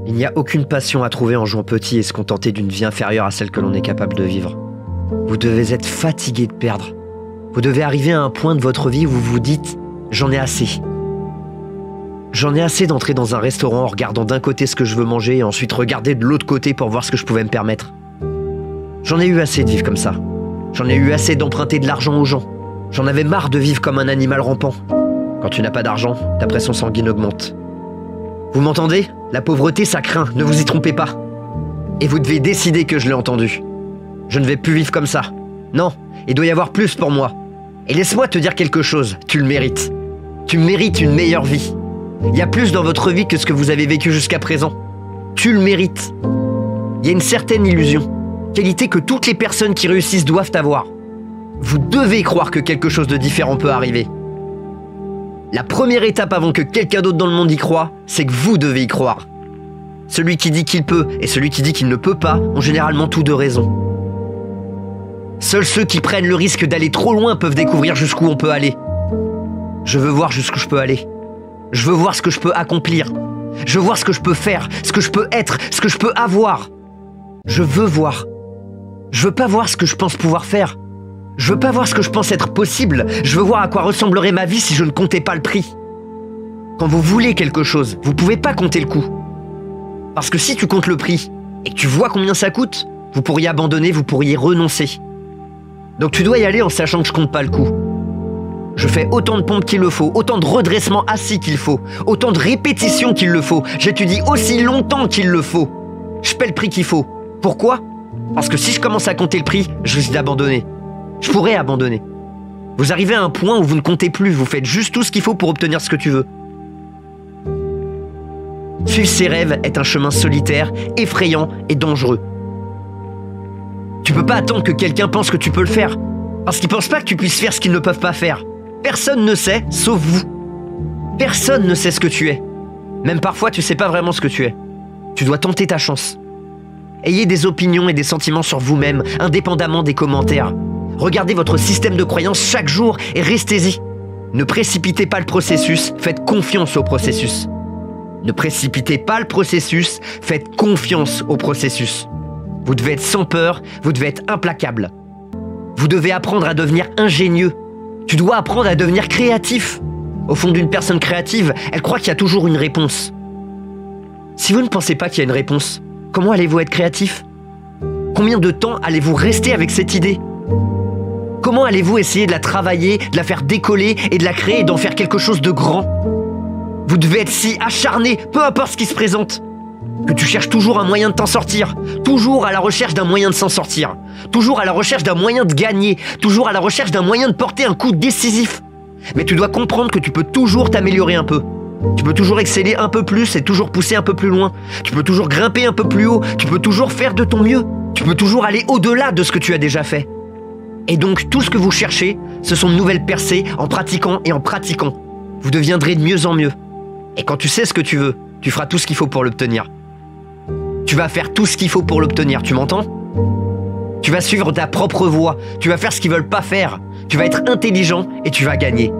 Il n'y a aucune passion à trouver en jouant petit et se contenter d'une vie inférieure à celle que l'on est capable de vivre. Vous devez être fatigué de perdre. Vous devez arriver à un point de votre vie où vous vous dites « j'en ai assez ». J'en ai assez d'entrer dans un restaurant en regardant d'un côté ce que je veux manger et ensuite regarder de l'autre côté pour voir ce que je pouvais me permettre. J'en ai eu assez de vivre comme ça. J'en ai eu assez d'emprunter de l'argent aux gens. J'en avais marre de vivre comme un animal rampant. Quand tu n'as pas d'argent, ta pression sanguine augmente. Vous m'entendez? La pauvreté, ça craint, ne vous y trompez pas. Et vous devez décider que je l'ai entendu. Je ne vais plus vivre comme ça. Non, il doit y avoir plus pour moi. Et laisse-moi te dire quelque chose, tu le mérites. Tu mérites une meilleure vie. Il y a plus dans votre vie que ce que vous avez vécu jusqu'à présent. Tu le mérites. Il y a une certaine illusion, qualité que toutes les personnes qui réussissent doivent avoir. Vous devez croire que quelque chose de différent peut arriver. La première étape avant que quelqu'un d'autre dans le monde y croie, c'est que vous devez y croire. Celui qui dit qu'il peut et celui qui dit qu'il ne peut pas ont généralement tous deux raison. Seuls ceux qui prennent le risque d'aller trop loin peuvent découvrir jusqu'où on peut aller. Je veux voir jusqu'où je peux aller. Je veux voir ce que je peux accomplir. Je veux voir ce que je peux faire, ce que je peux être, ce que je peux avoir. Je veux voir. Je veux pas voir ce que je pense pouvoir faire. Je veux pas voir ce que je pense être possible. Je veux voir à quoi ressemblerait ma vie si je ne comptais pas le prix. Quand vous voulez quelque chose, vous pouvez pas compter le coût. Parce que si tu comptes le prix et que tu vois combien ça coûte, vous pourriez abandonner, vous pourriez renoncer. Donc tu dois y aller en sachant que je compte pas le coût. Je fais autant de pompes qu'il le faut, autant de redressements assis qu'il faut, autant de répétitions qu'il le faut. J'étudie aussi longtemps qu'il le faut. Je paie le prix qu'il faut. Pourquoi? Parce que si je commence à compter le prix, je risque d'abandonner. Je pourrais abandonner. Vous arrivez à un point où vous ne comptez plus, vous faites juste tout ce qu'il faut pour obtenir ce que tu veux. Suivre ses rêves est un chemin solitaire, effrayant et dangereux. Tu peux pas attendre que quelqu'un pense que tu peux le faire, parce qu'ils pensent pas que tu puisses faire ce qu'ils ne peuvent pas faire. Personne ne sait, sauf vous. Personne ne sait ce que tu es. Même parfois, tu sais pas vraiment ce que tu es. Tu dois tenter ta chance. Ayez des opinions et des sentiments sur vous-même, indépendamment des commentaires. Regardez votre système de croyances chaque jour et restez-y. Ne précipitez pas le processus, faites confiance au processus. Ne précipitez pas le processus, faites confiance au processus. Vous devez être sans peur, vous devez être implacable. Vous devez apprendre à devenir ingénieux. Tu dois apprendre à devenir créatif. Au fond d'une personne créative, elle croit qu'il y a toujours une réponse. Si vous ne pensez pas qu'il y a une réponse, comment allez-vous être créatif? Combien de temps allez-vous rester avec cette idée? Comment allez-vous essayer de la travailler, de la faire décoller et de la créer et d'en faire quelque chose de grand? Vous devez être si acharné, peu importe ce qui se présente, que tu cherches toujours un moyen de t'en sortir, toujours à la recherche d'un moyen de s'en sortir, toujours à la recherche d'un moyen de gagner, toujours à la recherche d'un moyen de porter un coup décisif. Mais tu dois comprendre que tu peux toujours t'améliorer un peu. Tu peux toujours exceller un peu plus et toujours pousser un peu plus loin. Tu peux toujours grimper un peu plus haut, tu peux toujours faire de ton mieux. Tu peux toujours aller au-delà de ce que tu as déjà fait. Et donc tout ce que vous cherchez, ce sont de nouvelles percées en pratiquant et en pratiquant. Vous deviendrez de mieux en mieux. Et quand tu sais ce que tu veux, tu feras tout ce qu'il faut pour l'obtenir. Tu vas faire tout ce qu'il faut pour l'obtenir, tu m'entends? Tu vas suivre ta propre voie, tu vas faire ce qu'ils veulent pas faire. Tu vas être intelligent et tu vas gagner.